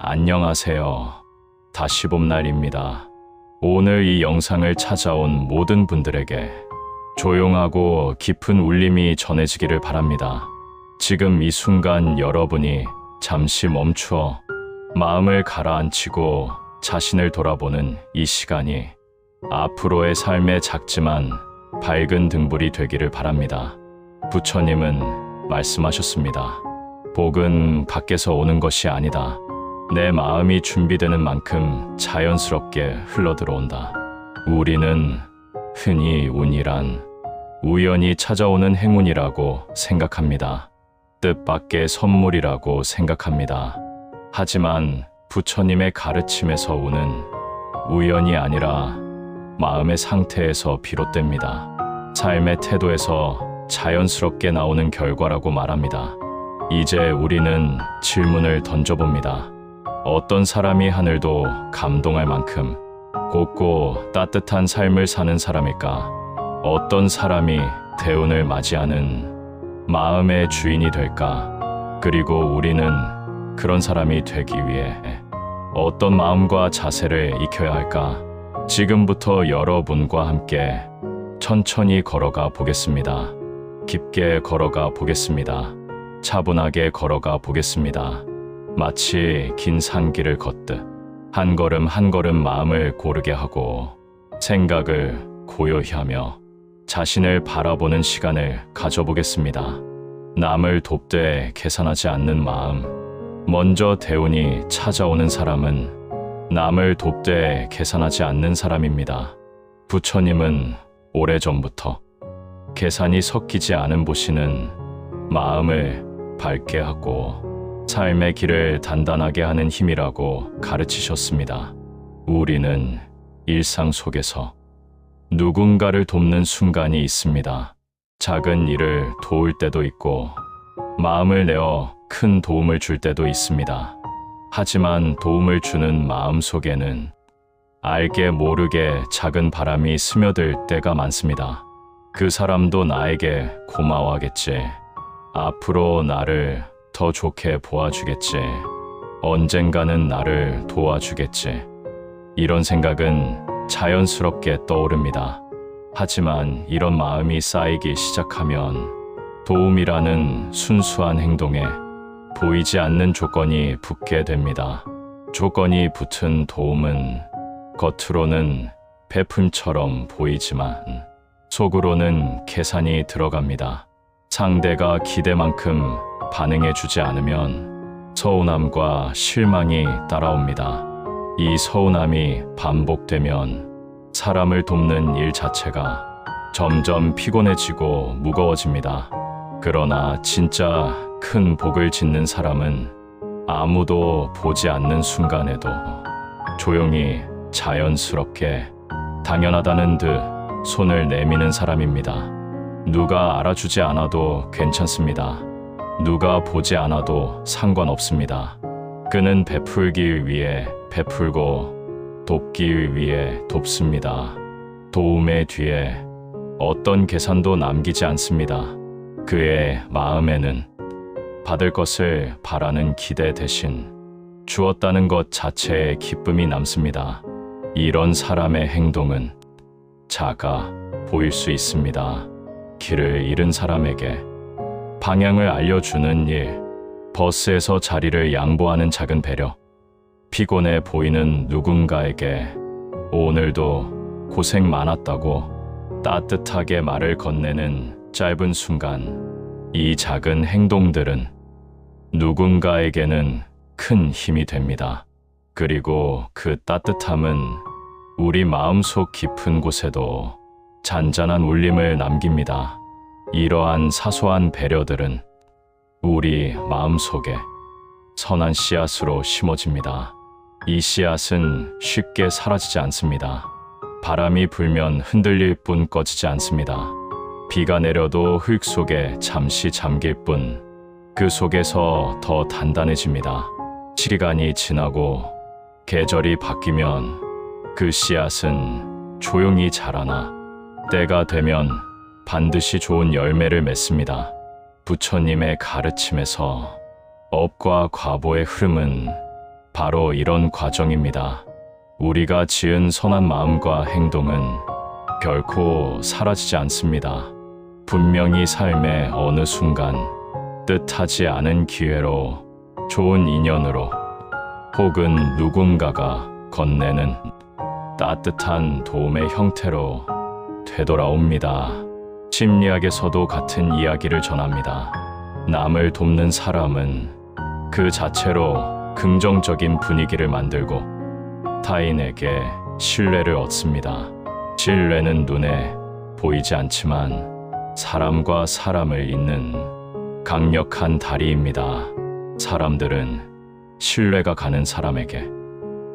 안녕하세요. 다시 봄 날입니다. 오늘 이 영상을 찾아온 모든 분들에게 조용하고 깊은 울림이 전해지기를 바랍니다. 지금 이 순간 여러분이 잠시 멈추어 마음을 가라앉히고 자신을 돌아보는 이 시간이 앞으로의 삶의 작지만 밝은 등불이 되기를 바랍니다. 부처님은 말씀하셨습니다. 복은 밖에서 오는 것이 아니다. 내 마음이 준비되는 만큼 자연스럽게 흘러들어온다. 우리는 흔히 운이란 우연히 찾아오는 행운이라고 생각합니다. 뜻밖의 선물이라고 생각합니다. 하지만 부처님의 가르침에서 운은 우연이 아니라 마음의 상태에서 비롯됩니다. 삶의 태도에서 자연스럽게 나오는 결과라고 말합니다. 이제 우리는 질문을 던져봅니다. 어떤 사람이 하늘도 감동할 만큼 곱고 따뜻한 삶을 사는 사람일까? 어떤 사람이 대운을 맞이하는 마음의 주인이 될까? 그리고 우리는 그런 사람이 되기 위해 어떤 마음과 자세를 익혀야 할까? 지금부터 여러분과 함께 천천히 걸어가 보겠습니다. 깊게 걸어가 보겠습니다. 차분하게 걸어가 보겠습니다. 마치 긴 산길을 걷듯 한 걸음 한 걸음 마음을 고르게 하고 생각을 고요히 하며 자신을 바라보는 시간을 가져보겠습니다. 남을 돕되 계산하지 않는 마음. 먼저 대운이 찾아오는 사람은 남을 돕되 계산하지 않는 사람입니다. 부처님은 오래전부터 계산이 섞이지 않은 보시는 마음을 밝게 하고 삶의 길을 단단하게 하는 힘이라고 가르치셨습니다. 우리는 일상 속에서 누군가를 돕는 순간이 있습니다. 작은 일을 도울 때도 있고 마음을 내어 큰 도움을 줄 때도 있습니다. 하지만 도움을 주는 마음 속에는 알게 모르게 작은 바람이 스며들 때가 많습니다. 그 사람도 나에게 고마워하겠지. 앞으로 나를 더 좋게 보아주겠지. 언젠가는 나를 도와주겠지. 이런 생각은 자연스럽게 떠오릅니다. 하지만 이런 마음이 쌓이기 시작하면 도움이라는 순수한 행동에 보이지 않는 조건이 붙게 됩니다. 조건이 붙은 도움은 겉으로는 베푼처럼 보이지만 속으로는 계산이 들어갑니다. 상대가 기대만큼 반응해주지 않으면 서운함과 실망이 따라옵니다. 이 서운함이 반복되면 사람을 돕는 일 자체가 점점 피곤해지고 무거워집니다. 그러나 진짜 큰 복을 짓는 사람은 아무도 보지 않는 순간에도 조용히 자연스럽게 당연하다는 듯 손을 내미는 사람입니다. 누가 알아주지 않아도 괜찮습니다. 누가 보지 않아도 상관없습니다. 그는 베풀기 위해 베풀고 돕기 위해 돕습니다. 도움의 뒤에 어떤 계산도 남기지 않습니다. 그의 마음에는 받을 것을 바라는 기대 대신 주었다는 것 자체의 기쁨이 남습니다. 이런 사람의 행동은 작아 보일 수 있습니다. 길을 잃은 사람에게 방향을 알려주는 일, 버스에서 자리를 양보하는 작은 배려, 피곤해 보이는 누군가에게 오늘도 고생 많았다고 따뜻하게 말을 건네는 짧은 순간, 이 작은 행동들은 누군가에게는 큰 힘이 됩니다. 그리고 그 따뜻함은 우리 마음속 깊은 곳에도 잔잔한 울림을 남깁니다. 이러한 사소한 배려들은 우리 마음속에 선한 씨앗으로 심어집니다. 이 씨앗은 쉽게 사라지지 않습니다. 바람이 불면 흔들릴 뿐 꺼지지 않습니다. 비가 내려도 흙 속에 잠시 잠길 뿐 그 속에서 더 단단해집니다. 시간이 지나고 계절이 바뀌면 그 씨앗은 조용히 자라나 때가 되면 반드시 좋은 열매를 맺습니다. 부처님의 가르침에서 업과 과보의 흐름은 바로 이런 과정입니다. 우리가 지은 선한 마음과 행동은 결코 사라지지 않습니다. 분명히 삶의 어느 순간 뜻하지 않은 기회로, 좋은 인연으로, 혹은 누군가가 건네는 따뜻한 도움의 형태로 되돌아옵니다. 심리학에서도 같은 이야기를 전합니다. 남을 돕는 사람은 그 자체로 긍정적인 분위기를 만들고 타인에게 신뢰를 얻습니다. 신뢰는 눈에 보이지 않지만 사람과 사람을 잇는 강력한 다리입니다. 사람들은 신뢰가 가는 사람에게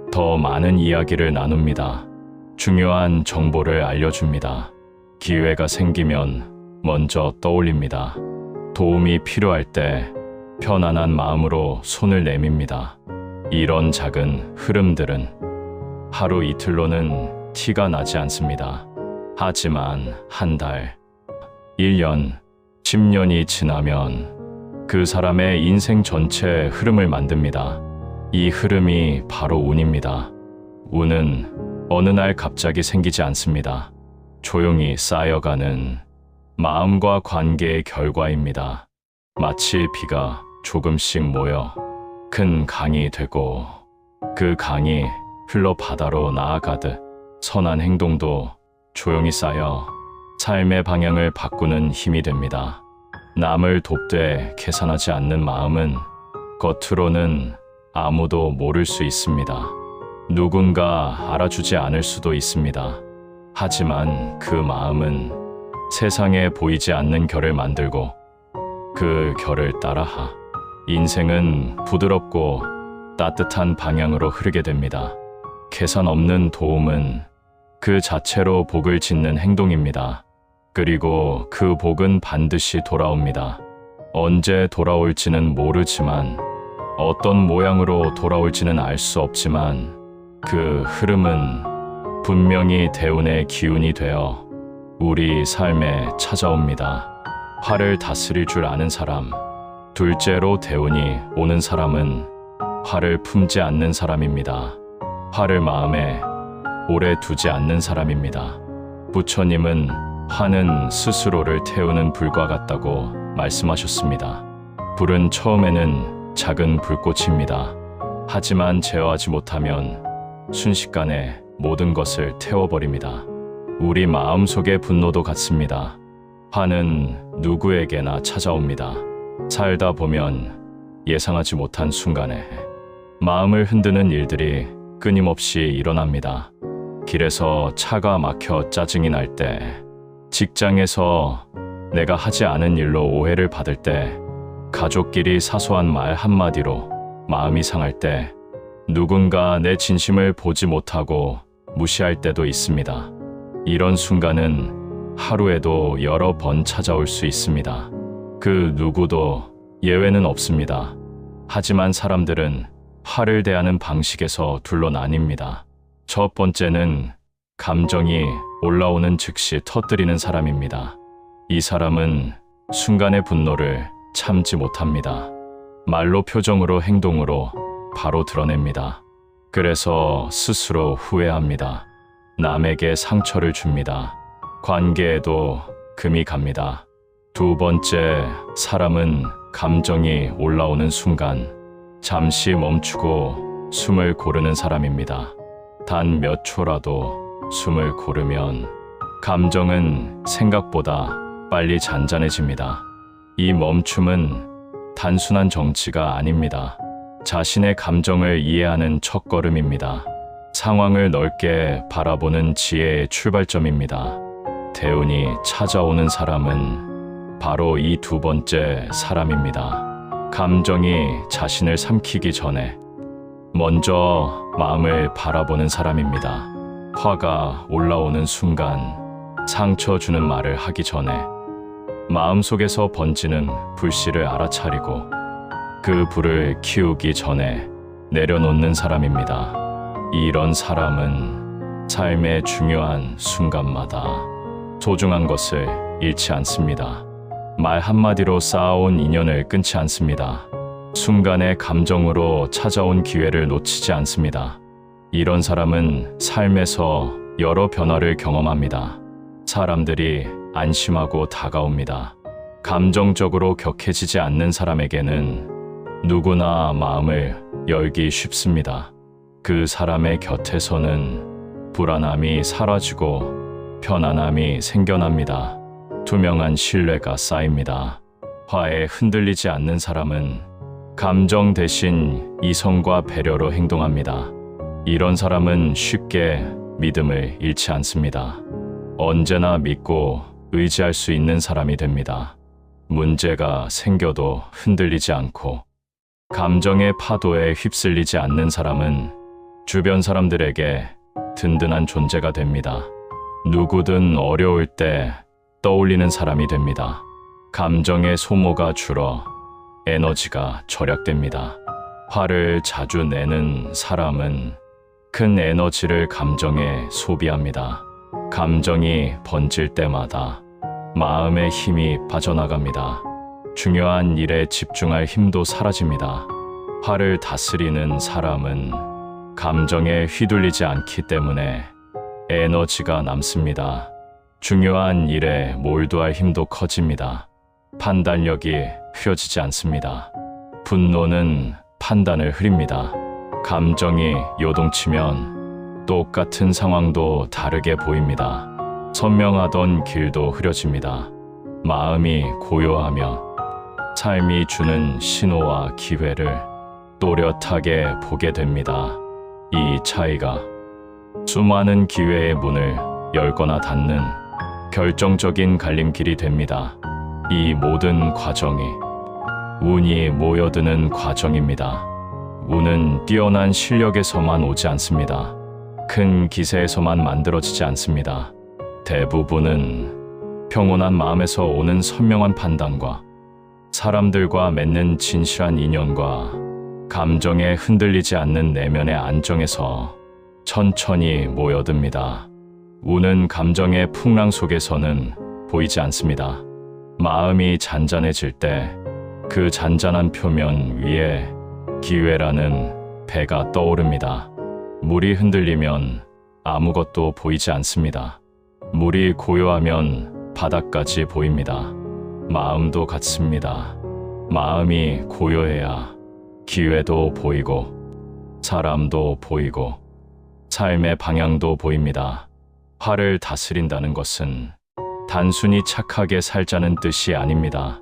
더 많은 이야기를 나눕니다. 중요한 정보를 알려줍니다. 기회가 생기면 먼저 떠올립니다. 도움이 필요할 때 편안한 마음으로 손을 내밉니다. 이런 작은 흐름들은 하루 이틀로는 티가 나지 않습니다. 하지만 한 달, 1년, 10년이 지나면 그 사람의 인생 전체의 흐름을 만듭니다. 이 흐름이 바로 운입니다. 운은 어느 날 갑자기 생기지 않습니다. 조용히 쌓여가는 마음과 관계의 결과입니다. 마치 비가 조금씩 모여 큰 강이 되고 그 강이 흘러 바다로 나아가듯 선한 행동도 조용히 쌓여 삶의 방향을 바꾸는 힘이 됩니다. 남을 돕되 계산하지 않는 마음은 겉으로는 아무도 모를 수 있습니다. 누군가 알아주지 않을 수도 있습니다. 하지만 그 마음은 세상에 보이지 않는 결을 만들고 그 결을 따라 인생은 부드럽고 따뜻한 방향으로 흐르게 됩니다. 계산 없는 도움은 그 자체로 복을 짓는 행동입니다. 그리고 그 복은 반드시 돌아옵니다. 언제 돌아올지는 모르지만, 어떤 모양으로 돌아올지는 알 수 없지만 그 흐름은 분명히 대운의 기운이 되어 우리 삶에 찾아옵니다. 화를 다스릴 줄 아는 사람, 둘째로 대운이 오는 사람은 화를 품지 않는 사람입니다. 화를 마음에 오래 두지 않는 사람입니다. 부처님은 화는 스스로를 태우는 불과 같다고 말씀하셨습니다. 불은 처음에는 작은 불꽃입니다. 하지만 제어하지 못하면 순식간에 모든 것을 태워버립니다. 우리 마음속의 분노도 같습니다. 화는 누구에게나 찾아옵니다. 살다 보면 예상하지 못한 순간에 마음을 흔드는 일들이 끊임없이 일어납니다. 길에서 차가 막혀 짜증이 날 때, 직장에서 내가 하지 않은 일로 오해를 받을 때, 가족끼리 사소한 말 한마디로 마음이 상할 때, 누군가 내 진심을 보지 못하고 무시할 때도 있습니다. 이런 순간은 하루에도 여러 번 찾아올 수 있습니다. 그 누구도 예외는 없습니다. 하지만 사람들은 화를 대하는 방식에서 둘로 나뉩니다. 첫 번째는 감정이 올라오는 즉시 터뜨리는 사람입니다. 이 사람은 순간의 분노를 참지 못합니다. 말로, 표정으로, 행동으로 바로 드러냅니다. 그래서 스스로 후회합니다. 남에게 상처를 줍니다. 관계에도 금이 갑니다. 두 번째, 사람은 감정이 올라오는 순간 잠시 멈추고 숨을 고르는 사람입니다. 단 몇 초라도 숨을 고르면 감정은 생각보다 빨리 잔잔해집니다. 이 멈춤은 단순한 정치가 아닙니다. 자신의 감정을 이해하는 첫걸음입니다. 상황을 넓게 바라보는 지혜의 출발점입니다. 대운이 찾아오는 사람은 바로 이 두 번째 사람입니다. 감정이 자신을 삼키기 전에 먼저 마음을 바라보는 사람입니다. 화가 올라오는 순간 상처 주는 말을 하기 전에 마음속에서 번지는 불씨를 알아차리고 그 불을 키우기 전에 내려놓는 사람입니다. 이런 사람은 삶의 중요한 순간마다 소중한 것을 잃지 않습니다. 말 한마디로 쌓아온 인연을 끊지 않습니다. 순간의 감정으로 찾아온 기회를 놓치지 않습니다. 이런 사람은 삶에서 여러 변화를 경험합니다. 사람들이 안심하고 다가옵니다. 감정적으로 격해지지 않는 사람에게는 누구나 마음을 열기 쉽습니다. 그 사람의 곁에서는 불안함이 사라지고 편안함이 생겨납니다. 투명한 신뢰가 쌓입니다. 화에 흔들리지 않는 사람은 감정 대신 이성과 배려로 행동합니다. 이런 사람은 쉽게 믿음을 잃지 않습니다. 언제나 믿고 의지할 수 있는 사람이 됩니다. 문제가 생겨도 흔들리지 않고 감정의 파도에 휩쓸리지 않는 사람은 주변 사람들에게 든든한 존재가 됩니다. 누구든 어려울 때 떠올리는 사람이 됩니다. 감정의 소모가 줄어 에너지가 절약됩니다. 화를 자주 내는 사람은 큰 에너지를 감정에 소비합니다. 감정이 번질 때마다 마음의 힘이 빠져나갑니다. 중요한 일에 집중할 힘도 사라집니다. 화를 다스리는 사람은 감정에 휘둘리지 않기 때문에 에너지가 남습니다. 중요한 일에 몰두할 힘도 커집니다. 판단력이 흐려지지 않습니다. 분노는 판단을 흐립니다. 감정이 요동치면 똑같은 상황도 다르게 보입니다. 선명하던 길도 흐려집니다. 마음이 고요하며 삶이 주는 신호와 기회를 또렷하게 보게 됩니다. 이 차이가 수많은 기회의 문을 열거나 닫는 결정적인 갈림길이 됩니다. 이 모든 과정이 운이 모여드는 과정입니다. 운은 뛰어난 실력에서만 오지 않습니다. 큰 기세에서만 만들어지지 않습니다. 대부분은 평온한 마음에서 오는 선명한 판단과 사람들과 맺는 진실한 인연과 감정에 흔들리지 않는 내면의 안정에서 천천히 모여듭니다. 운은 감정의 풍랑 속에서는 보이지 않습니다. 마음이 잔잔해질 때 그 잔잔한 표면 위에 기회라는 배가 떠오릅니다. 물이 흔들리면 아무것도 보이지 않습니다. 물이 고요하면 바닥까지 보입니다. 마음도 같습니다. 마음이 고요해야 기회도 보이고 사람도 보이고 삶의 방향도 보입니다. 화를 다스린다는 것은 단순히 착하게 살자는 뜻이 아닙니다.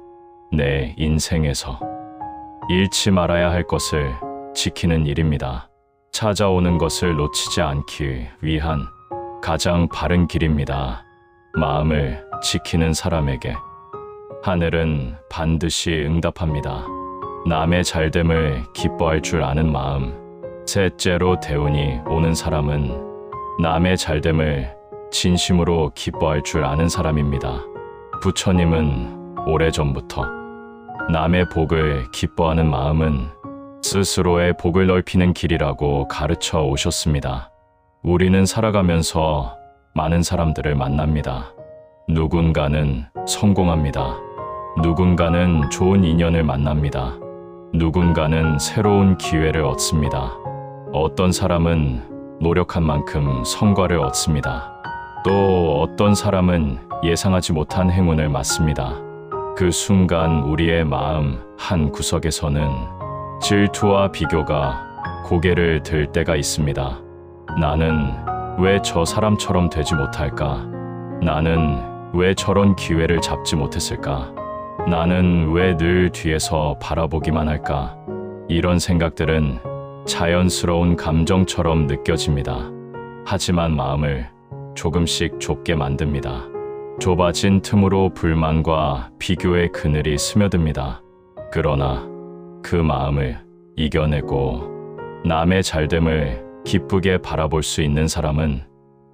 내 인생에서 잃지 말아야 할 것을 지키는 일입니다. 찾아오는 것을 놓치지 않기 위한 가장 바른 길입니다. 마음을 지키는 사람에게 하늘은 반드시 응답합니다. 남의 잘됨을 기뻐할 줄 아는 마음. 셋째로 대운이 오는 사람은 남의 잘됨을 진심으로 기뻐할 줄 아는 사람입니다. 부처님은 오래전부터 남의 복을 기뻐하는 마음은 스스로의 복을 넓히는 길이라고 가르쳐 오셨습니다. 우리는 살아가면서 많은 사람들을 만납니다. 누군가는 성공합니다. 누군가는 좋은 인연을 만납니다. 누군가는 새로운 기회를 얻습니다. 어떤 사람은 노력한 만큼 성과를 얻습니다. 또 어떤 사람은 예상하지 못한 행운을 맞습니다. 그 순간 우리의 마음 한 구석에서는 질투와 비교가 고개를 들 때가 있습니다. 나는 왜 저 사람처럼 되지 못할까? 나는 왜 저런 기회를 잡지 못했을까? 나는 왜 늘 뒤에서 바라보기만 할까? 이런 생각들은 자연스러운 감정처럼 느껴집니다. 하지만 마음을 조금씩 좁게 만듭니다. 좁아진 틈으로 불만과 비교의 그늘이 스며듭니다. 그러나 그 마음을 이겨내고 남의 잘됨을 기쁘게 바라볼 수 있는 사람은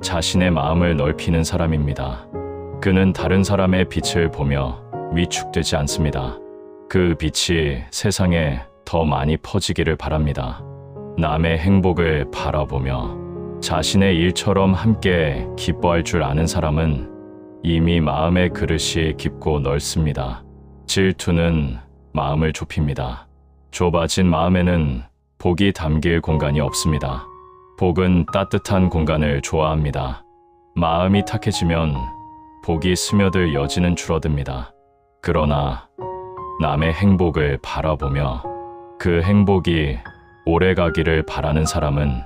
자신의 마음을 넓히는 사람입니다. 그는 다른 사람의 빛을 보며 위축되지 않습니다. 그 빛이 세상에 더 많이 퍼지기를 바랍니다. 남의 행복을 바라보며 자신의 일처럼 함께 기뻐할 줄 아는 사람은 이미 마음의 그릇이 깊고 넓습니다. 질투는 마음을 좁힙니다. 좁아진 마음에는 복이 담길 공간이 없습니다. 복은 따뜻한 공간을 좋아합니다. 마음이 탁해지면 복이 스며들 여지는 줄어듭니다. 그러나 남의 행복을 바라보며 그 행복이 오래가기를 바라는 사람은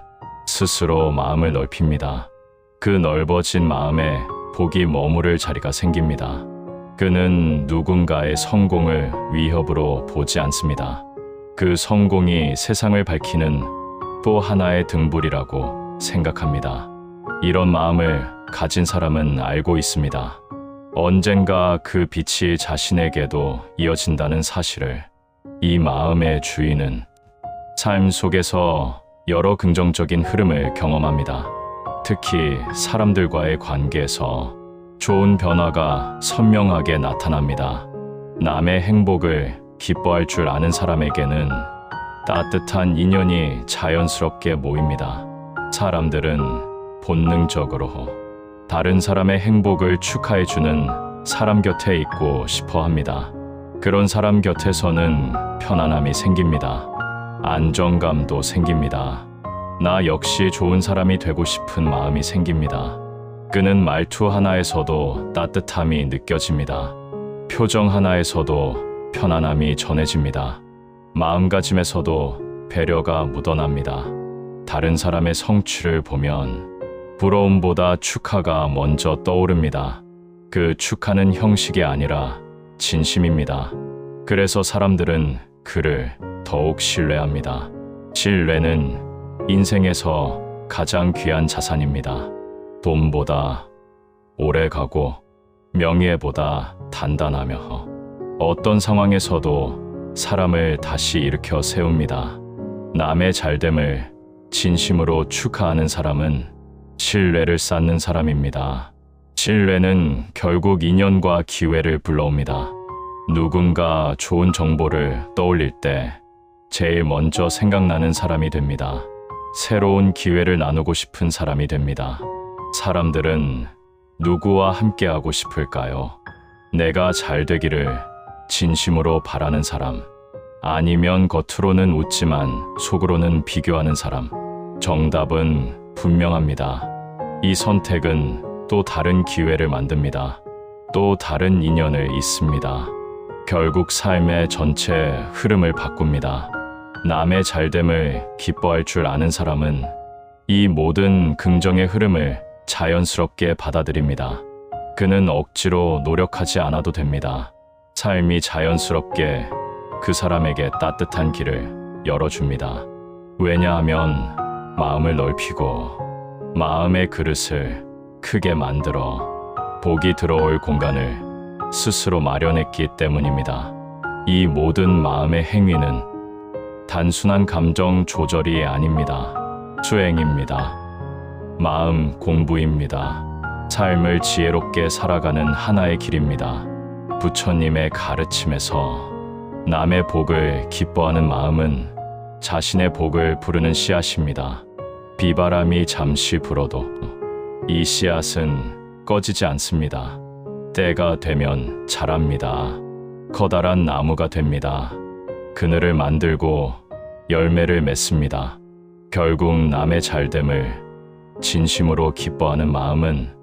스스로 마음을 넓힙니다. 그 넓어진 마음에 복이 머무를 자리가 생깁니다. 그는 누군가의 성공을 위협으로 보지 않습니다. 그 성공이 세상을 밝히는 또 하나의 등불이라고 생각합니다. 이런 마음을 가진 사람은 알고 있습니다. 언젠가 그 빛이 자신에게도 이어진다는 사실을. 이 마음의 주인은 삶 속에서 여러 긍정적인 흐름을 경험합니다. 특히 사람들과의 관계에서 좋은 변화가 선명하게 나타납니다. 남의 행복을 기뻐할 줄 아는 사람에게는 따뜻한 인연이 자연스럽게 모입니다. 사람들은 본능적으로 다른 사람의 행복을 축하해주는 사람 곁에 있고 싶어 합니다. 그런 사람 곁에서는 편안함이 생깁니다. 안정감도 생깁니다. 나 역시 좋은 사람이 되고 싶은 마음이 생깁니다. 그는 말투 하나에서도 따뜻함이 느껴집니다. 표정 하나에서도 편안함이 전해집니다. 마음가짐에서도 배려가 묻어납니다. 다른 사람의 성취를 보면 부러움보다 축하가 먼저 떠오릅니다. 그 축하는 형식이 아니라 진심입니다. 그래서 사람들은 그를 더욱 신뢰합니다. 신뢰는 인생에서 가장 귀한 자산입니다. 돈보다 오래가고 명예보다 단단하며 어떤 상황에서도 사람을 다시 일으켜 세웁니다. 남의 잘됨을 진심으로 축하하는 사람은 신뢰를 쌓는 사람입니다. 신뢰는 결국 인연과 기회를 불러옵니다. 누군가 좋은 정보를 떠올릴 때 제일 먼저 생각나는 사람이 됩니다. 새로운 기회를 나누고 싶은 사람이 됩니다. 사람들은 누구와 함께하고 싶을까요? 내가 잘 되기를 진심으로 바라는 사람, 아니면 겉으로는 웃지만 속으로는 비교하는 사람. 정답은 분명합니다. 이 선택은 또 다른 기회를 만듭니다. 또 다른 인연을 잇습니다. 결국 삶의 전체 흐름을 바꿉니다. 남의 잘됨을 기뻐할 줄 아는 사람은 이 모든 긍정의 흐름을 자연스럽게 받아들입니다. 그는 억지로 노력하지 않아도 됩니다. 삶이 자연스럽게 그 사람에게 따뜻한 길을 열어줍니다. 왜냐하면 마음을 넓히고 마음의 그릇을 크게 만들어 복이 들어올 공간을 스스로 마련했기 때문입니다. 이 모든 마음의 행위는 단순한 감정 조절이 아닙니다. 수행입니다. 마음 공부입니다. 삶을 지혜롭게 살아가는 하나의 길입니다. 부처님의 가르침에서 남의 복을 기뻐하는 마음은 자신의 복을 부르는 씨앗입니다. 비바람이 잠시 불어도 이 씨앗은 꺼지지 않습니다. 때가 되면 자랍니다. 커다란 나무가 됩니다. 그늘을 만들고 열매를 맺습니다. 결국 남의 잘됨을 진심으로 기뻐하는 마음은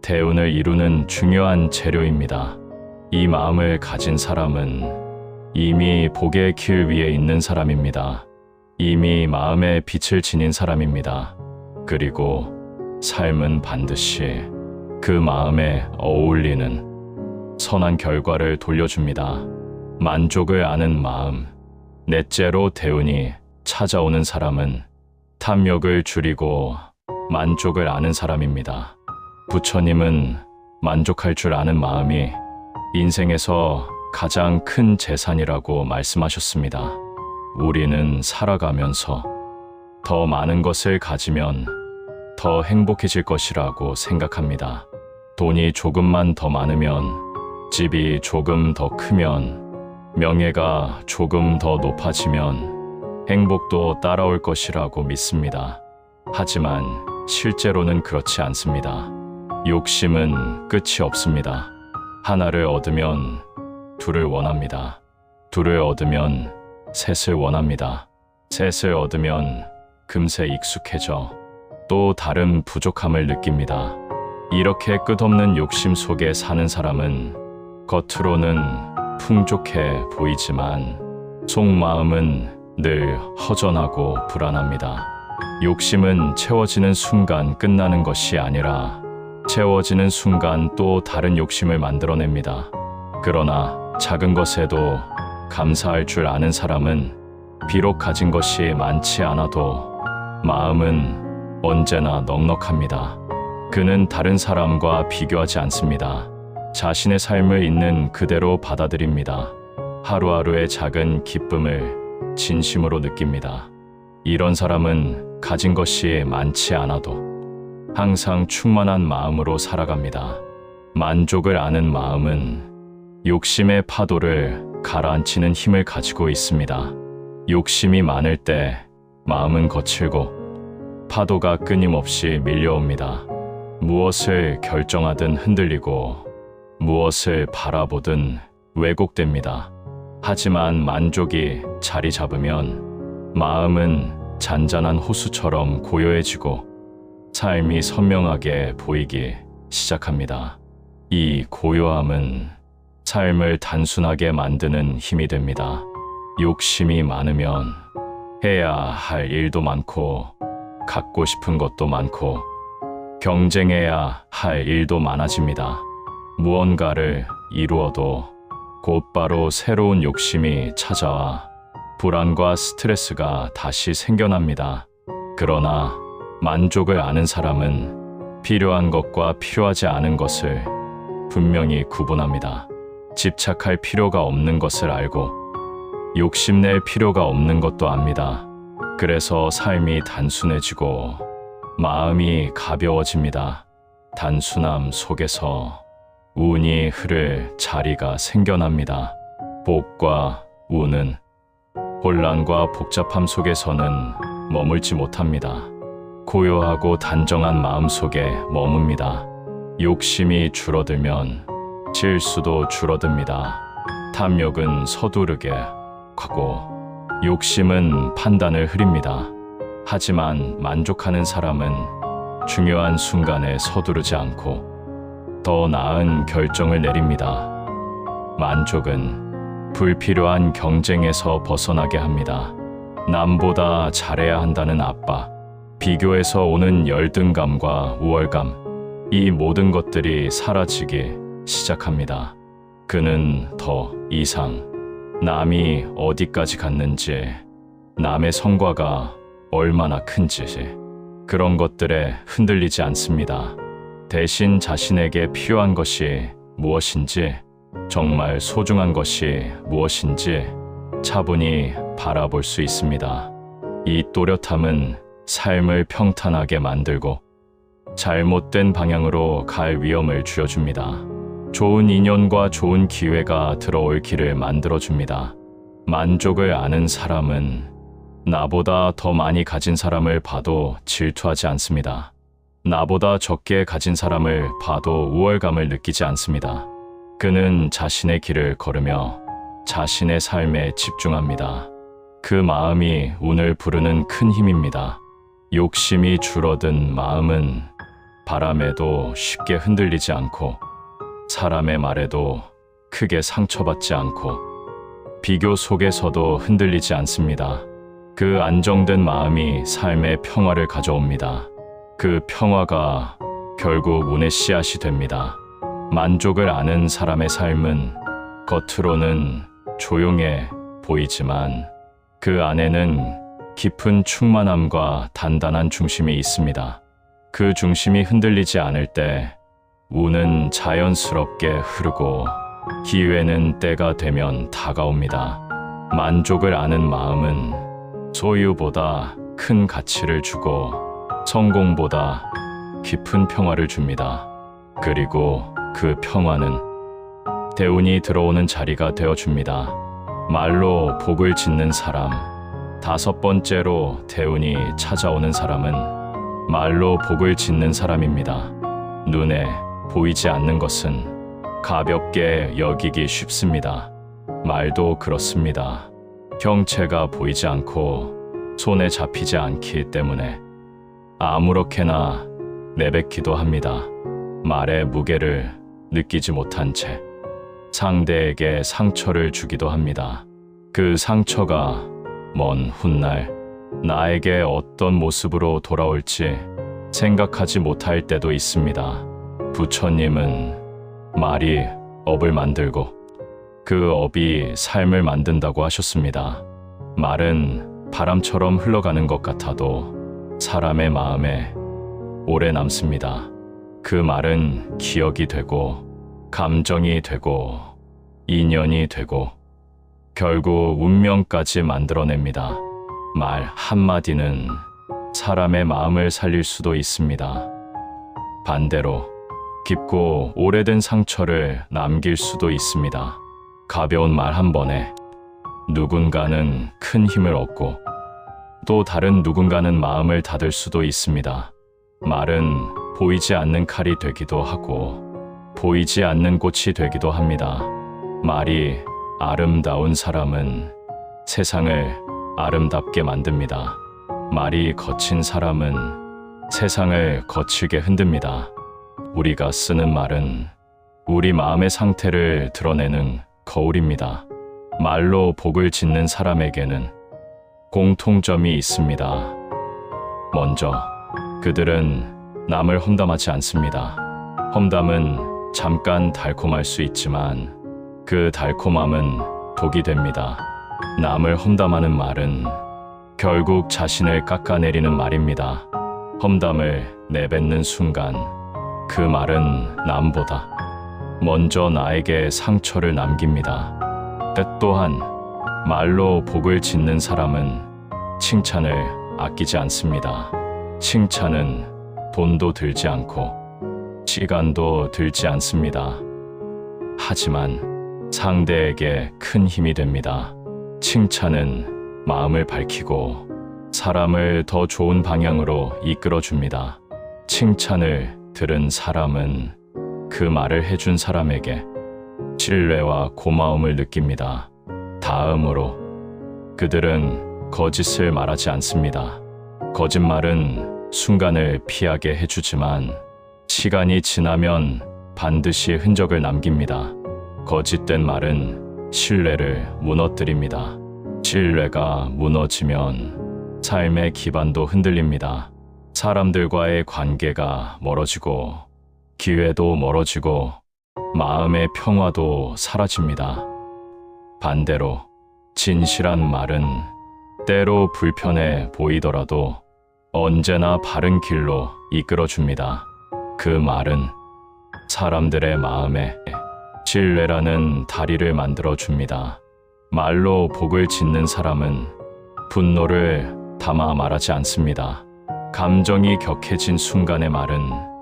대운을 이루는 중요한 재료입니다. 이 마음을 가진 사람은 이미 복의 길 위에 있는 사람입니다. 이미 마음에 빛을 지닌 사람입니다. 그리고 삶은 반드시 그 마음에 어울리는 선한 결과를 돌려줍니다. 만족을 아는 마음. 넷째로 대운이 찾아오는 사람은 탐욕을 줄이고 만족을 아는 사람입니다. 부처님은 만족할 줄 아는 마음이 인생에서 가장 큰 재산이라고 말씀하셨습니다. 우리는 살아가면서 더 많은 것을 가지면 더 행복해질 것이라고 생각합니다. 돈이 조금만 더 많으면, 집이 조금 더 크면, 명예가 조금 더 높아지면 행복도 따라올 것이라고 믿습니다. 하지만 실제로는 그렇지 않습니다. 욕심은 끝이 없습니다. 하나를 얻으면 둘을 원합니다. 둘을 얻으면 셋을 원합니다. 셋을 얻으면 금세 익숙해져 또 다른 부족함을 느낍니다. 이렇게 끝없는 욕심 속에 사는 사람은 겉으로는 풍족해 보이지만 속마음은 늘 허전하고 불안합니다. 욕심은 채워지는 순간 끝나는 것이 아니라 채워지는 순간 또 다른 욕심을 만들어냅니다. 그러나 작은 것에도 감사할 줄 아는 사람은 비록 가진 것이 많지 않아도 마음은 언제나 넉넉합니다. 그는 다른 사람과 비교하지 않습니다. 자신의 삶을 있는 그대로 받아들입니다. 하루하루의 작은 기쁨을 진심으로 느낍니다. 이런 사람은 가진 것이 많지 않아도 항상 충만한 마음으로 살아갑니다. 만족을 아는 마음은 욕심의 파도를 가라앉히는 힘을 가지고 있습니다. 욕심이 많을 때 마음은 거칠고 파도가 끊임없이 밀려옵니다. 무엇을 결정하든 흔들리고 무엇을 바라보든 왜곡됩니다. 하지만 만족이 자리 잡으면 마음은 잔잔한 호수처럼 고요해지고 삶이 선명하게 보이기 시작합니다. 이 고요함은 삶을 단순하게 만드는 힘이 됩니다. 욕심이 많으면 해야 할 일도 많고 갖고 싶은 것도 많고 경쟁해야 할 일도 많아집니다. 무언가를 이루어도 곧바로 새로운 욕심이 찾아와 불안과 스트레스가 다시 생겨납니다. 그러나 만족을 아는 사람은 필요한 것과 필요하지 않은 것을 분명히 구분합니다. 집착할 필요가 없는 것을 알고 욕심낼 필요가 없는 것도 압니다. 그래서 삶이 단순해지고 마음이 가벼워집니다. 단순함 속에서 운이 흐를 자리가 생겨납니다. 복과 운은 혼란과 복잡함 속에서는 머물지 못합니다. 고요하고 단정한 마음 속에 머뭅니다. 욕심이 줄어들면 질수도 줄어듭니다. 탐욕은 서두르게 가고 욕심은 판단을 흐립니다. 하지만 만족하는 사람은 중요한 순간에 서두르지 않고 더 나은 결정을 내립니다. 만족은 불필요한 경쟁에서 벗어나게 합니다. 남보다 잘해야 한다는 압박, 비교에서 오는 열등감과 우월감, 이 모든 것들이 사라지기 시작합니다. 그는 더 이상 남이 어디까지 갔는지, 남의 성과가 얼마나 큰지 그런 것들에 흔들리지 않습니다. 대신 자신에게 필요한 것이 무엇인지, 정말 소중한 것이 무엇인지 차분히 바라볼 수 있습니다. 이 또렷함은 삶을 평탄하게 만들고 잘못된 방향으로 갈 위험을 줄여줍니다. 좋은 인연과 좋은 기회가 들어올 길을 만들어줍니다. 만족을 아는 사람은 나보다 더 많이 가진 사람을 봐도 질투하지 않습니다. 나보다 적게 가진 사람을 봐도 우월감을 느끼지 않습니다. 그는 자신의 길을 걸으며 자신의 삶에 집중합니다. 그 마음이 운을 부르는 큰 힘입니다. 욕심이 줄어든 마음은 바람에도 쉽게 흔들리지 않고 사람의 말에도 크게 상처받지 않고 비교 속에서도 흔들리지 않습니다. 그 안정된 마음이 삶의 평화를 가져옵니다. 그 평화가 결국 운의 씨앗이 됩니다. 만족을 아는 사람의 삶은 겉으로는 조용해 보이지만 그 안에는 깊은 충만함과 단단한 중심이 있습니다. 그 중심이 흔들리지 않을 때 운은 자연스럽게 흐르고 기회는 때가 되면 다가옵니다. 만족을 아는 마음은 소유보다 큰 가치를 주고 성공보다 깊은 평화를 줍니다. 그리고 그 평화는 대운이 들어오는 자리가 되어줍니다. 말로 복을 짓는 사람, 다섯 번째로 대운이 찾아오는 사람은 말로 복을 짓는 사람입니다. 눈에 보이지 않는 것은 가볍게 여기기 쉽습니다. 말도 그렇습니다. 형체가 보이지 않고 손에 잡히지 않기 때문에 아무렇게나 내뱉기도 합니다. 말의 무게를 느끼지 못한 채 상대에게 상처를 주기도 합니다. 그 상처가 먼 훗날 나에게 어떤 모습으로 돌아올지 생각하지 못할 때도 있습니다. 부처님은 말이 업을 만들고 그 업이 삶을 만든다고 하셨습니다. 말은 바람처럼 흘러가는 것 같아도 사람의 마음에 오래 남습니다. 그 말은 기억이 되고 감정이 되고 인연이 되고 결국 운명까지 만들어냅니다. 말 한마디는 사람의 마음을 살릴 수도 있습니다. 반대로 깊고 오래된 상처를 남길 수도 있습니다. 가벼운 말 한 번에 누군가는 큰 힘을 얻고 또 다른 누군가는 마음을 닫을 수도 있습니다. 말은 보이지 않는 칼이 되기도 하고 보이지 않는 꽃이 되기도 합니다. 말이 아름다운 사람은 세상을 아름답게 만듭니다. 말이 거친 사람은 세상을 거칠게 흔듭니다. 우리가 쓰는 말은 우리 마음의 상태를 드러내는 거울입니다. 말로 복을 짓는 사람에게는 공통점이 있습니다. 먼저 그들은 남을 험담하지 않습니다. 험담은 잠깐 달콤할 수 있지만 그 달콤함은 독이 됩니다. 남을 험담하는 말은 결국 자신을 깎아내리는 말입니다. 험담을 내뱉는 순간 그 말은 남보다 먼저 나에게 상처를 남깁니다. 때 또한 말로 복을 짓는 사람은 칭찬을 아끼지 않습니다. 칭찬은 돈도 들지 않고 시간도 들지 않습니다. 하지만 상대에게 큰 힘이 됩니다. 칭찬은 마음을 밝히고 사람을 더 좋은 방향으로 이끌어줍니다. 칭찬을 들은 사람은 그 말을 해준 사람에게 신뢰와 고마움을 느낍니다. 다음으로 그들은 거짓을 말하지 않습니다. 거짓말은 순간을 피하게 해주지만 시간이 지나면 반드시 흔적을 남깁니다. 거짓된 말은 신뢰를 무너뜨립니다. 신뢰가 무너지면 삶의 기반도 흔들립니다. 사람들과의 관계가 멀어지고 기회도 멀어지고 마음의 평화도 사라집니다. 반대로 진실한 말은 때로 불편해 보이더라도 언제나 바른 길로 이끌어줍니다. 그 말은 사람들의 마음에 신뢰라는 다리를 만들어줍니다. 말로 복을 짓는 사람은 분노를 담아 말하지 않습니다. 감정이 격해진 순간의 말은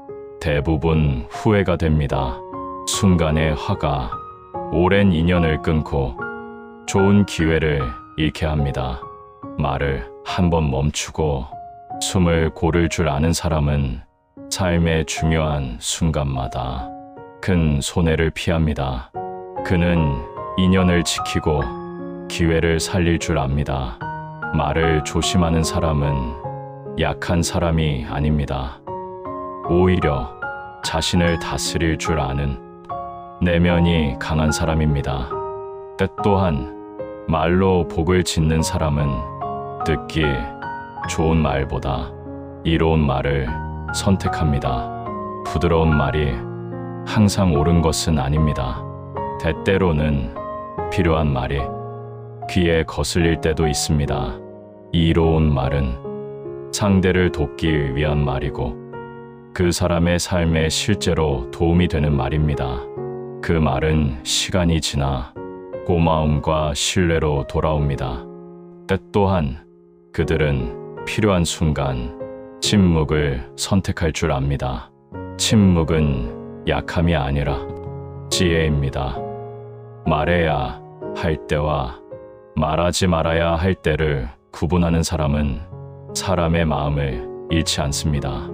대부분 후회가 됩니다. 순간의 화가 오랜 인연을 끊고 좋은 기회를 잃게 합니다. 말을 한번 멈추고 숨을 고를 줄 아는 사람은 삶의 중요한 순간마다 큰 손해를 피합니다. 그는 인연을 지키고 기회를 살릴 줄 압니다. 말을 조심하는 사람은 약한 사람이 아닙니다. 오히려 자신을 다스릴 줄 아는 내면이 강한 사람입니다. 때 또한 말로 복을 짓는 사람은 듣기 좋은 말보다 이로운 말을 선택합니다. 부드러운 말이 항상 옳은 것은 아닙니다. 때때로는 필요한 말이 귀에 거슬릴 때도 있습니다. 이로운 말은 상대를 돕기 위한 말이고 그 사람의 삶에 실제로 도움이 되는 말입니다. 그 말은 시간이 지나 고마움과 신뢰로 돌아옵니다. 때 또한 그들은 필요한 순간 침묵을 선택할 줄 압니다. 침묵은 약함이 아니라 지혜입니다. 말해야 할 때와 말하지 말아야 할 때를 구분하는 사람은 사람의 마음을 잃지 않습니다.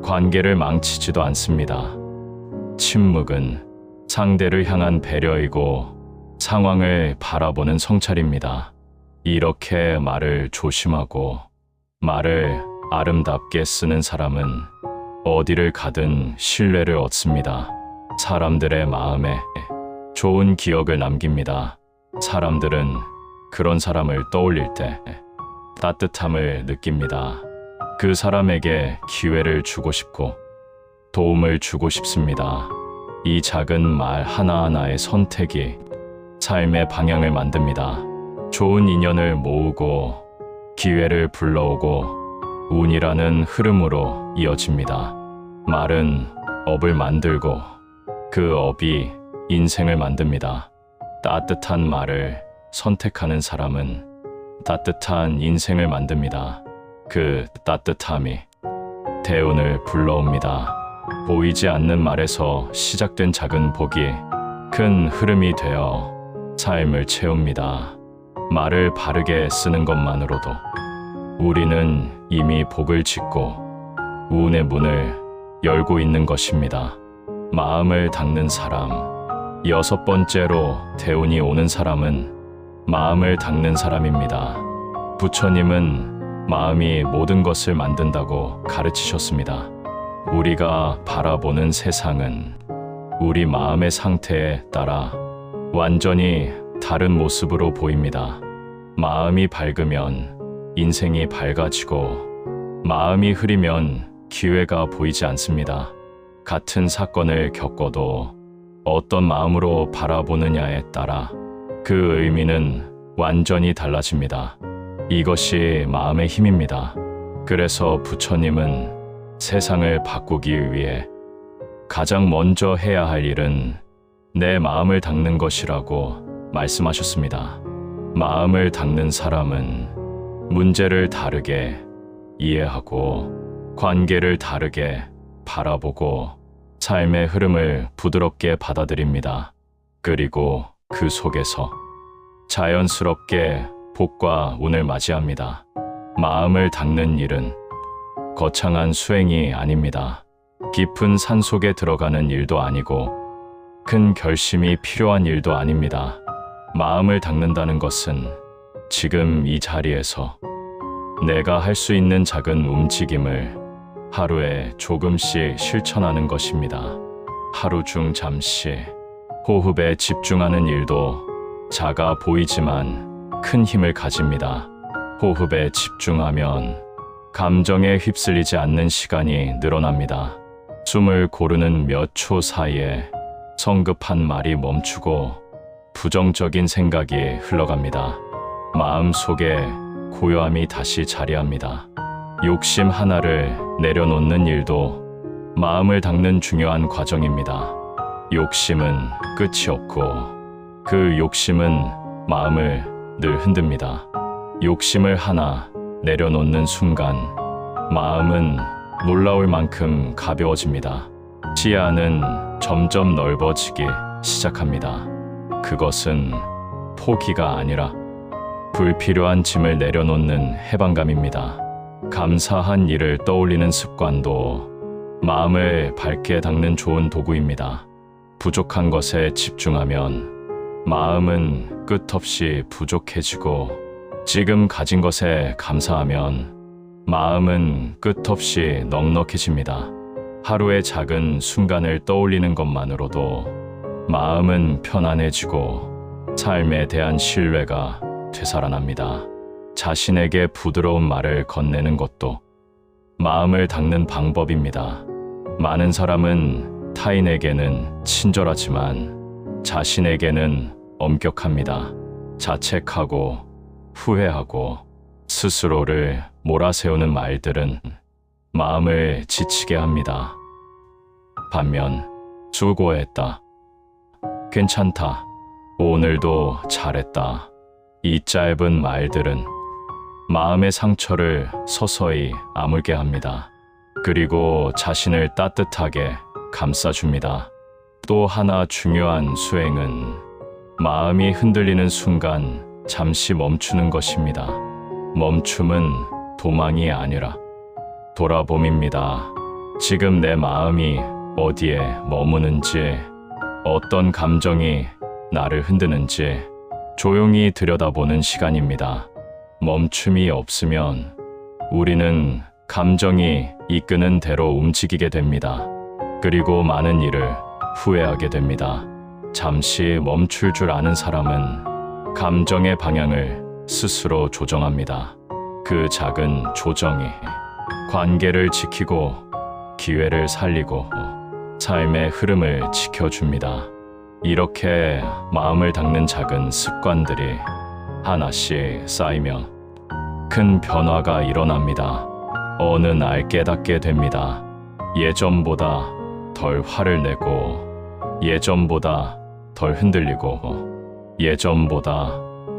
관계를 망치지도 않습니다. 침묵은 상대를 향한 배려이고 상황을 바라보는 성찰입니다. 이렇게 말을 조심하고 말을 아름답게 쓰는 사람은 어디를 가든 신뢰를 얻습니다. 사람들의 마음에 좋은 기억을 남깁니다. 사람들은 그런 사람을 떠올릴 때 따뜻함을 느낍니다. 그 사람에게 기회를 주고 싶고 도움을 주고 싶습니다. 이 작은 말 하나하나의 선택이 삶의 방향을 만듭니다. 좋은 인연을 모으고 기회를 불러오고 운이라는 흐름으로 이어집니다. 말은 업을 만들고 그 업이 인생을 만듭니다. 따뜻한 말을 선택하는 사람은 따뜻한 인생을 만듭니다. 그 따뜻함이 대운을 불러옵니다. 보이지 않는 말에서 시작된 작은 복이 큰 흐름이 되어 삶을 채웁니다. 말을 바르게 쓰는 것만으로도 우리는 이미 복을 짓고 운의 문을 열고 있는 것입니다. 마음을 닦는 사람. 6번째로 대운이 오는 사람은 마음을 닦는 사람입니다. 부처님은 마음이 모든 것을 만든다고 가르치셨습니다. 우리가 바라보는 세상은 우리 마음의 상태에 따라 완전히 다른 모습으로 보입니다. 마음이 밝으면 인생이 밝아지고 마음이 흐리면 기회가 보이지 않습니다. 같은 사건을 겪어도 어떤 마음으로 바라보느냐에 따라 그 의미는 완전히 달라집니다. 이것이 마음의 힘입니다. 그래서 부처님은 세상을 바꾸기 위해 가장 먼저 해야 할 일은 내 마음을 닦는 것이라고 말씀하셨습니다. 마음을 닦는 사람은 문제를 다르게 이해하고 관계를 다르게 바라보고 삶의 흐름을 부드럽게 받아들입니다. 그리고 그 속에서 자연스럽게 복과 운을 맞이합니다. 마음을 닦는 일은 거창한 수행이 아닙니다. 깊은 산속에 들어가는 일도 아니고 큰 결심이 필요한 일도 아닙니다. 마음을 닦는다는 것은 지금 이 자리에서 내가 할 수 있는 작은 움직임을 하루에 조금씩 실천하는 것입니다. 하루 중 잠시 호흡에 집중하는 일도 작아 보이지만 큰 힘을 가집니다. 호흡에 집중하면 감정에 휩쓸리지 않는 시간이 늘어납니다. 숨을 고르는 몇 초 사이에 성급한 말이 멈추고 부정적인 생각이 흘러갑니다. 마음속에 고요함이 다시 자리합니다. 욕심 하나를 내려놓는 일도 마음을 닦는 중요한 과정입니다. 욕심은 끝이 없고 그 욕심은 마음을 늘 흔듭니다. 욕심을 하나 내려놓는 순간 마음은 놀라울 만큼 가벼워집니다. 시야는 점점 넓어지기 시작합니다. 그것은 포기가 아니라 불필요한 짐을 내려놓는 해방감입니다. 감사한 일을 떠올리는 습관도 마음을 밝게 닦는 좋은 도구입니다. 부족한 것에 집중하면 마음은 끝없이 부족해지고 지금 가진 것에 감사하면 마음은 끝없이 넉넉해집니다. 하루의 작은 순간을 떠올리는 것만으로도 마음은 편안해지고 삶에 대한 신뢰가 되살아납니다. 자신에게 부드러운 말을 건네는 것도 마음을 닦는 방법입니다. 많은 사람은 타인에게는 친절하지만 자신에게는 엄격합니다. 자책하고 후회하고 스스로를 몰아세우는 말들은 마음을 지치게 합니다. 반면 수고했다, 괜찮다, 오늘도 잘했다, 이 짧은 말들은 마음의 상처를 서서히 아물게 합니다. 그리고 자신을 따뜻하게 감싸줍니다. 또 하나 중요한 수행은 마음이 흔들리는 순간 잠시 멈추는 것입니다. 멈춤은 도망이 아니라 돌아봄입니다. 지금 내 마음이 어디에 머무는지, 어떤 감정이 나를 흔드는지 조용히 들여다보는 시간입니다. 멈춤이 없으면 우리는 감정이 이끄는 대로 움직이게 됩니다. 그리고 많은 일을 후회하게 됩니다. 잠시 멈출 줄 아는 사람은 감정의 방향을 스스로 조정합니다. 그 작은 조정이 관계를 지키고 기회를 살리고 삶의 흐름을 지켜줍니다. 이렇게 마음을 닦는 작은 습관들이 하나씩 쌓이면 큰 변화가 일어납니다. 어느 날 깨닫게 됩니다. 예전보다 덜 화를 내고, 예전보다 덜 흔들리고, 예전보다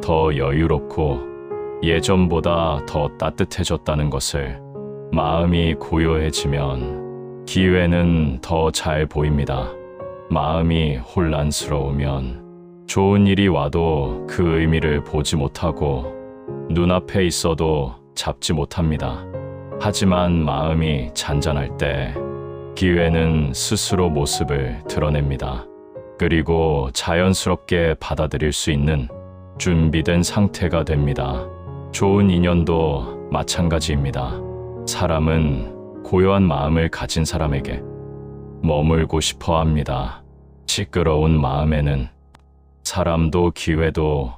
더 여유롭고, 예전보다 더 따뜻해졌다는 것을. 마음이 고요해지면 기회는 더 잘 보입니다. 마음이 혼란스러우면 좋은 일이 와도 그 의미를 보지 못하고 눈앞에 있어도 잡지 못합니다. 하지만 마음이 잔잔할 때 기회는 스스로 모습을 드러냅니다. 그리고 자연스럽게 받아들일 수 있는 준비된 상태가 됩니다. 좋은 인연도 마찬가지입니다. 사람은 고요한 마음을 가진 사람에게 머물고 싶어 합니다. 시끄러운 마음에는 사람도 기회도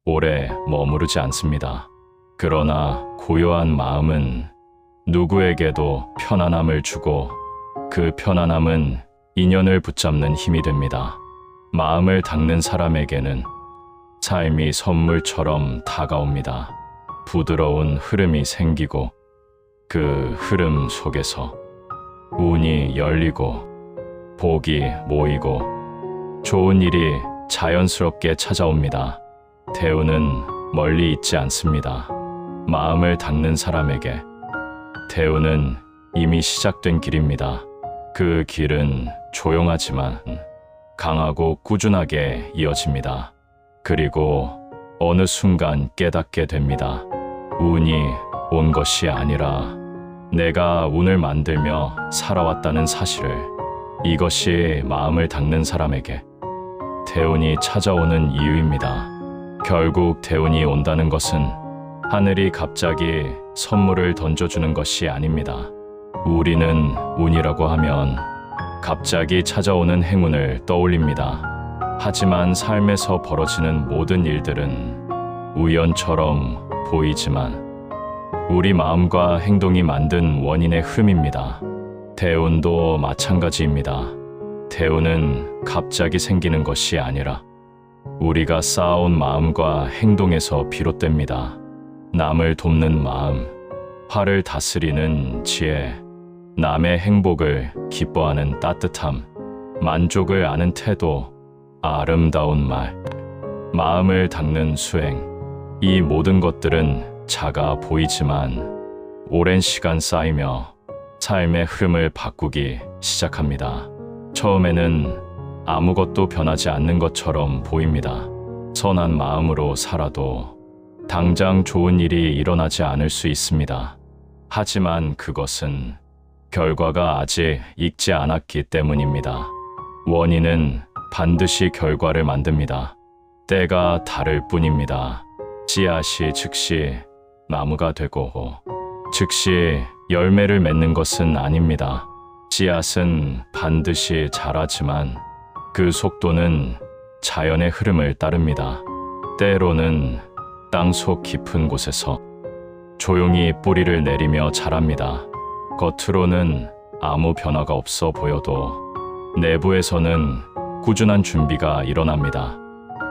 오래 머무르지 않습니다. 그러나 고요한 마음은 누구에게도 편안함을 주고 그 편안함은 인연을 붙잡는 힘이 됩니다. 마음을 닦는 사람에게는 삶이 선물처럼 다가옵니다. 부드러운 흐름이 생기고 그 흐름 속에서 운이 열리고 복이 모이고 좋은 일이 자연스럽게 찾아옵니다. 대우는 멀리 있지 않습니다. 마음을 닦는 사람에게 대우는 이미 시작된 길입니다. 그 길은 조용하지만 강하고 꾸준하게 이어집니다. 그리고 어느 순간 깨닫게 됩니다. 운이 온 것이 아니라 내가 운을 만들며 살아왔다는 사실을. 이것이 마음을 닦는 사람에게 대운이 찾아오는 이유입니다. 결국 대운이 온다는 것은 하늘이 갑자기 선물을 던져주는 것이 아닙니다. 우리는 운이라고 하면 갑자기 찾아오는 행운을 떠올립니다. 하지만 삶에서 벌어지는 모든 일들은 우연처럼 보이지만 우리 마음과 행동이 만든 원인의 흐름입니다. 대운도 마찬가지입니다. 대운은 갑자기 생기는 것이 아니라 우리가 쌓아온 마음과 행동에서 비롯됩니다. 남을 돕는 마음, 화를 다스리는 지혜, 남의 행복을 기뻐하는 따뜻함, 만족을 아는 태도, 아름다운 말, 마음을 닦는 수행. 이 모든 것들은 작아 보이지만 오랜 시간 쌓이며 삶의 흐름을 바꾸기 시작합니다. 처음에는 아무것도 변하지 않는 것처럼 보입니다. 선한 마음으로 살아도 당장 좋은 일이 일어나지 않을 수 있습니다. 하지만 그것은 결과가 아직 익지 않았기 때문입니다. 원인은 반드시 결과를 만듭니다. 때가 다를 뿐입니다. 씨앗이 즉시 나무가 되고 즉시 열매를 맺는 것은 아닙니다. 씨앗은 반드시 자라지만 그 속도는 자연의 흐름을 따릅니다. 때로는 땅속 깊은 곳에서 조용히 뿌리를 내리며 자랍니다. 겉으로는 아무 변화가 없어 보여도 내부에서는 꾸준한 준비가 일어납니다.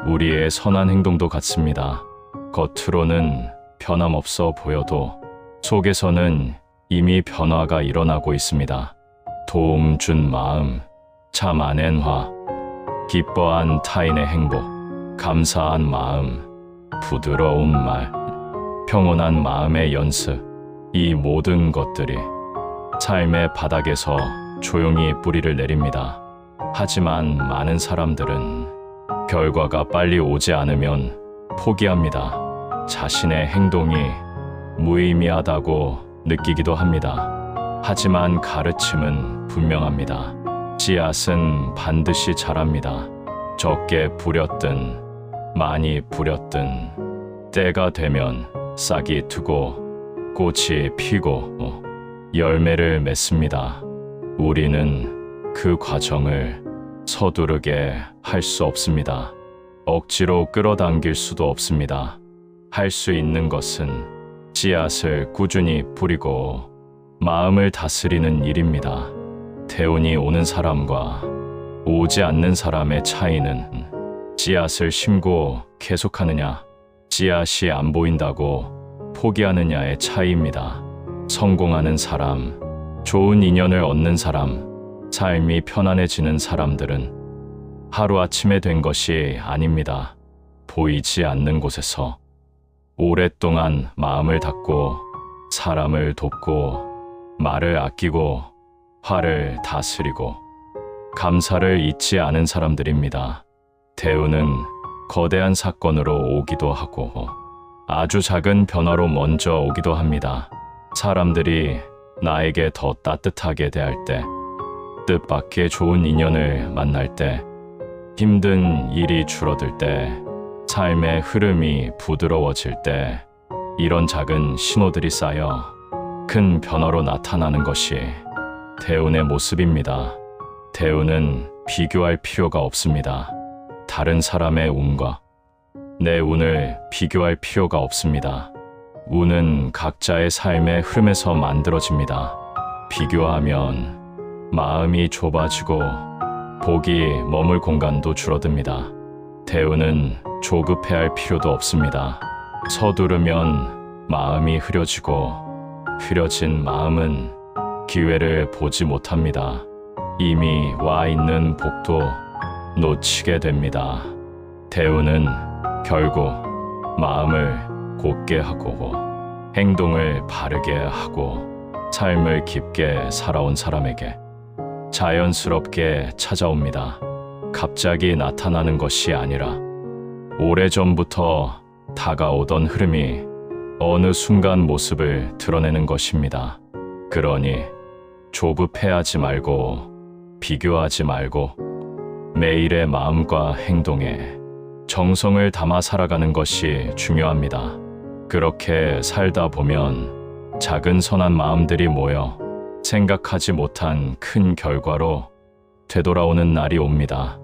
우리의 선한 행동도 같습니다. 겉으로는 변함없어 보여도 속에서는 이미 변화가 일어나고 있습니다. 도움 준 마음, 참 아낸 화, 기뻐한 타인의 행복, 감사한 마음, 부드러운 말, 평온한 마음의 연습. 이 모든 것들이 삶의 바닥에서 조용히 뿌리를 내립니다. 하지만 많은 사람들은 결과가 빨리 오지 않으면 포기합니다. 자신의 행동이 무의미하다고 느끼기도 합니다. 하지만 가르침은 분명합니다. 씨앗은 반드시 자랍니다. 적게 뿌렸든 많이 뿌렸든 때가 되면 싹이 트고 꽃이 피고 열매를 맺습니다. 우리는 그 과정을 서두르게 할 수 없습니다. 억지로 끌어당길 수도 없습니다. 할 수 있는 것은 씨앗을 꾸준히 뿌리고 마음을 다스리는 일입니다. 대운이 오는 사람과 오지 않는 사람의 차이는 씨앗을 심고 계속하느냐, 씨앗이 안 보인다고 포기하느냐의 차이입니다. 성공하는 사람, 좋은 인연을 얻는 사람, 삶이 편안해지는 사람들은 하루아침에 된 것이 아닙니다. 보이지 않는 곳에서 오랫동안 마음을 닫고 사람을 돕고 말을 아끼고 화를 다스리고 감사를 잊지 않은 사람들입니다. 대운은 거대한 사건으로 오기도 하고 아주 작은 변화로 먼저 오기도 합니다. 사람들이 나에게 더 따뜻하게 대할 때, 뜻밖의 좋은 인연을 만날 때, 힘든 일이 줄어들 때, 삶의 흐름이 부드러워질 때, 이런 작은 신호들이 쌓여 큰 변화로 나타나는 것이 대운의 모습입니다. 대운은 비교할 필요가 없습니다. 다른 사람의 운과 내 운을 비교할 필요가 없습니다. 운은 각자의 삶의 흐름에서 만들어집니다. 비교하면 마음이 좁아지고 복이 머물 공간도 줄어듭니다. 대운은 조급해할 필요도 없습니다. 서두르면 마음이 흐려지고 흐려진 마음은 기회를 보지 못합니다. 이미 와 있는 복도 놓치게 됩니다. 대운은 결국 마음을 곧게 하고 행동을 바르게 하고 삶을 깊게 살아온 사람에게 자연스럽게 찾아옵니다. 갑자기 나타나는 것이 아니라 오래전부터 다가오던 흐름이 어느 순간 모습을 드러내는 것입니다. 그러니 조급해하지 말고 비교하지 말고 매일의 마음과 행동에 정성을 담아 살아가는 것이 중요합니다. 그렇게 살다 보면 작은 선한 마음들이 모여 생각하지 못한 큰 결과로 되돌아오는 날이 옵니다.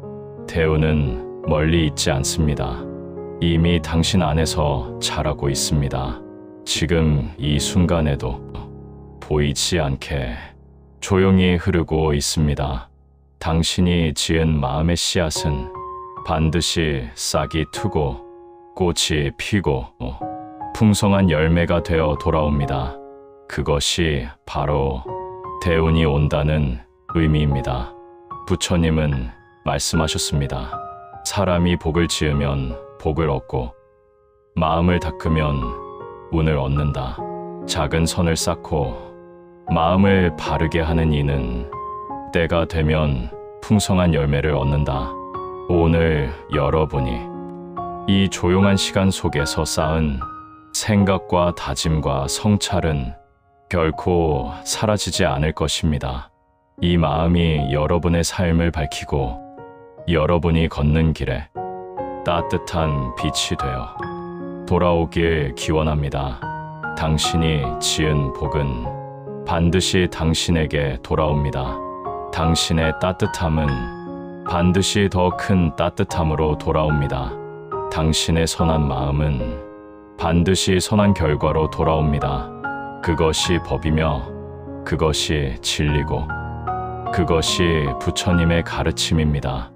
대운은 멀리 있지 않습니다. 이미 당신 안에서 자라고 있습니다. 지금 이 순간에도 보이지 않게 조용히 흐르고 있습니다. 당신이 지은 마음의 씨앗은 반드시 싹이 트고 꽃이 피고 풍성한 열매가 되어 돌아옵니다. 그것이 바로 대운이 온다는 의미입니다. 부처님은 말씀하셨습니다. 사람이 복을 지으면 복을 얻고 마음을 닦으면 운을 얻는다. 작은 선을 쌓고 마음을 바르게 하는 이는 때가 되면 풍성한 열매를 얻는다. 오늘 여러분이 이 조용한 시간 속에서 쌓은 생각과 다짐과 성찰은 결코 사라지지 않을 것입니다. 이 마음이 여러분의 삶을 밝히고 여러분이 걷는 길에 따뜻한 빛이 되어 돌아오길 기원합니다. 당신이 지은 복은 반드시 당신에게 돌아옵니다. 당신의 따뜻함은 반드시 더 큰 따뜻함으로 돌아옵니다. 당신의 선한 마음은 반드시 선한 결과로 돌아옵니다. 그것이 법이며 그것이 진리고 그것이 부처님의 가르침입니다.